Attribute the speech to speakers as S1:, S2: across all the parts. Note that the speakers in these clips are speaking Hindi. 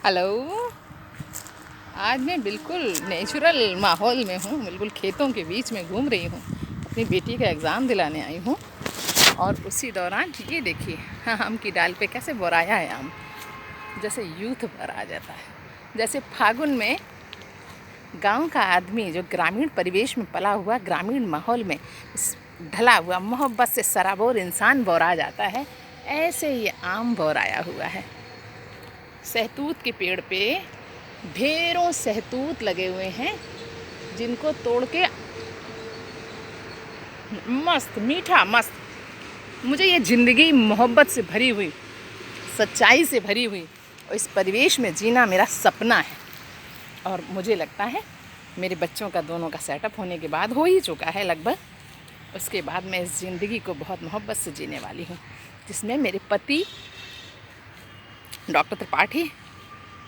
S1: हेलो। आज मैं बिल्कुल नेचुरल माहौल में हूँ, बिल्कुल खेतों के बीच में घूम रही हूँ। अपनी बेटी का एग्ज़ाम दिलाने आई हूँ और उसी दौरान ये देखिए, हाँ, आम की डाल पे कैसे बोराया है आम, जैसे यूथ पर आ जाता है। जैसे फागुन में गांव का आदमी जो ग्रामीण परिवेश में पला हुआ, ग्रामीण माहौल में ढला हुआ, मोहब्बत से सराबोर इंसान बोरा जाता है, ऐसे ये आम बोराया हुआ है। सहतूत के पेड़ पे ढेरों सहतूत लगे हुए हैं, जिनको तोड़ के मस्त मीठा मस्त, मुझे ये ज़िंदगी मोहब्बत से भरी हुई, सच्चाई से भरी हुई और इस परिवेश में जीना मेरा सपना है। और मुझे लगता है मेरे बच्चों का दोनों का सेटअप होने के बाद हो ही चुका है लगभग। उसके बाद मैं इस ज़िंदगी को बहुत मोहब्बत से जीने वाली हूँ, जिसमें मेरे पति डॉक्टर त्रिपाठी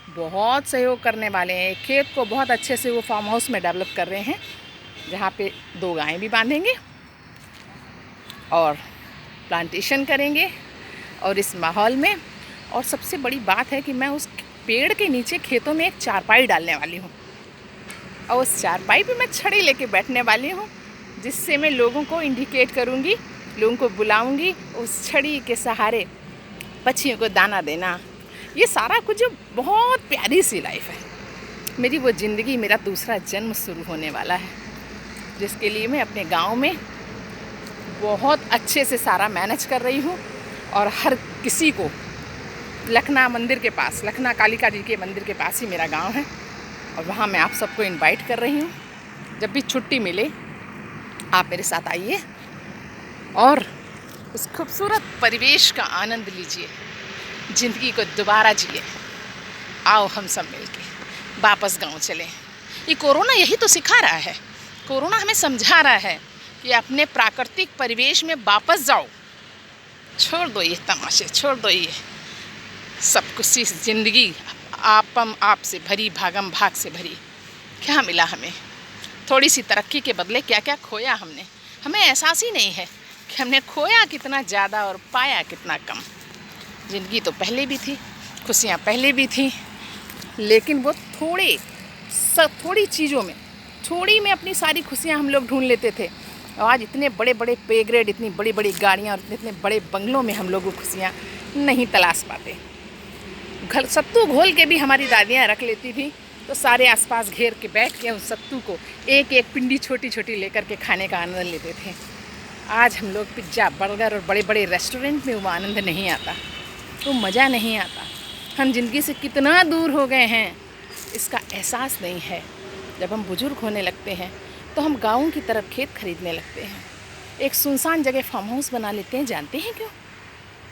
S1: बहुत सहयोग करने वाले हैं। खेत को बहुत अच्छे से वो फार्म हाउस में डेवलप कर रहे हैं, जहाँ पे 2 गायें भी बांधेंगे और प्लांटेशन करेंगे। और इस माहौल में और सबसे बड़ी बात है कि मैं उस पेड़ के नीचे खेतों में एक चारपाई डालने वाली हूँ, और उस चारपाई पे मैं छड़ी लेके बैठने वाली हूँ, जिससे मैं लोगों को इंडिकेट करूँगी, लोगों को बुलाऊँगी उस छड़ी के सहारे पक्षियों को दाना देना। ये सारा कुछ जो बहुत प्यारी सी लाइफ है मेरी, वो ज़िंदगी, मेरा दूसरा जन्म शुरू होने वाला है, जिसके लिए मैं अपने गांव में बहुत अच्छे से सारा मैनेज कर रही हूँ। और हर किसी को लखना मंदिर के पास, लखना कालिका जी के मंदिर के पास ही मेरा गांव है, और वहाँ मैं आप सबको इनवाइट कर रही हूँ। जब भी छुट्टी मिले आप मेरे साथ आइए और उस खूबसूरत परिवेश का आनंद लीजिए, ज़िंदगी को दोबारा जिए। आओ हम सब मिलके वापस गांव चलें। ये कोरोना यही तो सिखा रहा है, कोरोना हमें समझा रहा है कि अपने प्राकृतिक परिवेश में वापस जाओ, छोड़ दो ये तमाशे, छोड़ दो ये सब कुछ। ज़िंदगी आप से भरी, भागम भाग से भरी। क्या मिला हमें? थोड़ी सी तरक्की के बदले क्या क्या खोया हमने, हमें एहसास ही नहीं है कि हमने खोया कितना ज़्यादा और पाया कितना कम। ज़िंदगी तो पहले भी थी, खुशियाँ पहले भी थी, लेकिन वो थोड़ी चीज़ों में, थोड़ी में अपनी सारी खुशियाँ हम लोग ढूंढ लेते थे। और आज इतने बड़े बड़े पे ग्रेड, इतनी बड़ी बड़ी गाड़ियाँ और इतने बड़े बंगलों में हम लोग वो खुशियाँ नहीं तलाश पाते। घर सत्तू घोल के भी हमारी दादियाँ रख लेती थी, तो सारे आसपास घेर के बैठ के उस सत्तू को एक एक पिंडी छोटी छोटी लेकर के खाने का आनंद लेते थे। आज हम लोग पिज्ज़ा, बर्गर और बड़े बड़े रेस्टोरेंट में वो आनंद नहीं आता, तो मज़ा नहीं आता। हम ज़िंदगी से कितना दूर हो गए हैं, इसका एहसास नहीं है। जब हम बुज़ुर्ग होने लगते हैं तो हम गाँव की तरफ खेत खरीदने लगते हैं, एक सुनसान जगह फार्म हाउस बना लेते हैं। जानते हैं क्यों?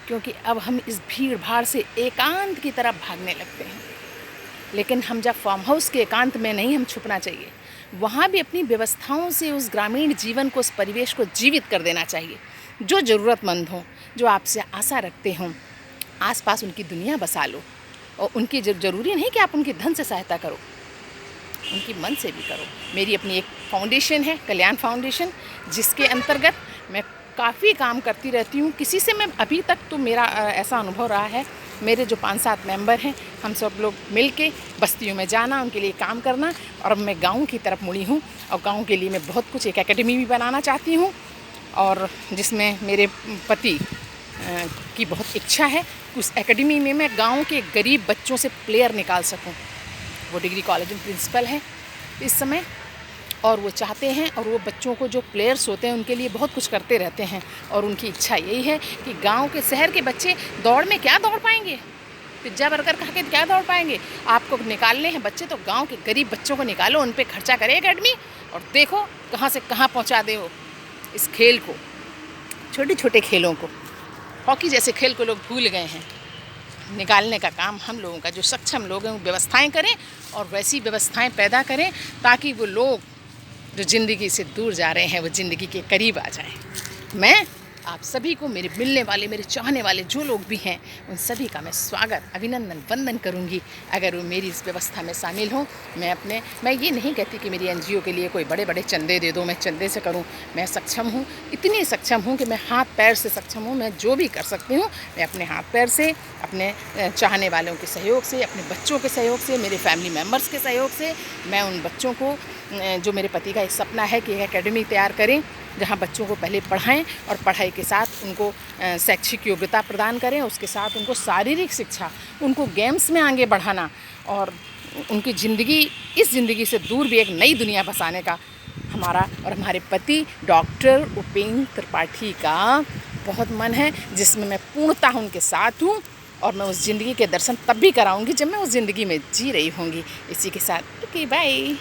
S1: क्योंकि अब हम इस भीड़ भाड़ से एकांत की तरफ भागने लगते हैं। लेकिन हम जब फार्म हाउस के एकांत में नहीं, हम छुपना चाहिए, वहाँ भी अपनी व्यवस्थाओं से उस ग्रामीण जीवन को, उस परिवेश को जीवित कर देना चाहिए। जो ज़रूरतमंद हों, जो आपसे आशा रखते हों, आसपास उनकी दुनिया बसा लो। और उनकी ज़रूरी नहीं कि आप उनकी धन से सहायता करो, उनकी मन से भी करो। मेरी अपनी एक फाउंडेशन है, कल्याण फाउंडेशन, जिसके अंतर्गत मैं काफ़ी काम करती रहती हूँ। किसी से मैं अभी तक तो मेरा ऐसा अनुभव रहा है, मेरे जो 5-7 मेंबर हैं, हम सब लोग मिल के बस्तियों में जाना, उनके लिए काम करना। और अब मैं गाँव की तरफ मुड़ी हूँ, और गाँव के लिए मैं बहुत कुछ, एक एकेडमी भी बनाना चाहती हूँ, और जिसमें मेरे पति की बहुत इच्छा है कि उस एकेडमी में मैं गांव के गरीब बच्चों से प्लेयर निकाल सकूं। वो डिग्री कॉलेज में प्रिंसिपल है इस समय, और वो चाहते हैं, और वो बच्चों को, जो प्लेयर्स होते हैं, उनके लिए बहुत कुछ करते रहते हैं। और उनकी इच्छा यही है कि गांव के, शहर के बच्चे दौड़ में क्या दौड़ पाएंगे, पिज्ज़ा बर्गर खा के क्या दौड़ पाएंगे। आपको निकालने हैं बच्चे, तो गाँव के गरीब बच्चों को निकालो, उन पर खर्चा करे एकेडमी, और देखो कहाँ से कहाँ पहुँचा दे वो इस खेल को, छोटे छोटे खेलों को। हॉकी जैसे खेल को लोग भूल गए हैं। निकालने का काम हम लोगों का, जो सक्षम लोग हैं, वो व्यवस्थाएं करें, और वैसी व्यवस्थाएं पैदा करें ताकि वो लोग जो ज़िंदगी से दूर जा रहे हैं, वो ज़िंदगी के करीब आ जाएं। मैं आप सभी को, मेरे मिलने वाले, मेरे चाहने वाले जो लोग भी हैं, उन सभी का मैं स्वागत, अभिनंदन, वंदन करूंगी अगर वो मेरी इस व्यवस्था में शामिल हों। मैं ये नहीं कहती कि मेरी NGO के लिए कोई बड़े बड़े चंदे दे दो, मैं चंदे से करूं। मैं सक्षम हूं, इतनी सक्षम हूं कि मैं हाथ पैर से सक्षम हूं। मैं जो भी कर सकती हूं, मैं अपने हाथ पैर से, अपने चाहने वालों के सहयोग से, अपने बच्चों के सहयोग से, मेरे फैमिली मेम्बर्स के सहयोग से, मैं उन बच्चों को, जो मेरे पति का एक सपना है कि एक एकेडमी तैयार करें जहां बच्चों को पहले पढ़ाएं और पढ़ाई के साथ उनको शैक्षिक योग्यता प्रदान करें, उसके साथ उनको शारीरिक शिक्षा, उनको गेम्स में आगे बढ़ाना और उनकी ज़िंदगी, इस ज़िंदगी से दूर भी एक नई दुनिया बसाने का हमारा और हमारे पति डॉक्टर उपेंद्र त्रिपाठी का बहुत मन है, जिसमें मैं पूर्णतः उनके साथ हूँ और मैं उस ज़िंदगी के दर्शन तब भी कराऊंगी जब मैं उस ज़िंदगी में जी रही होंगी। इसी के साथ ओके बाय।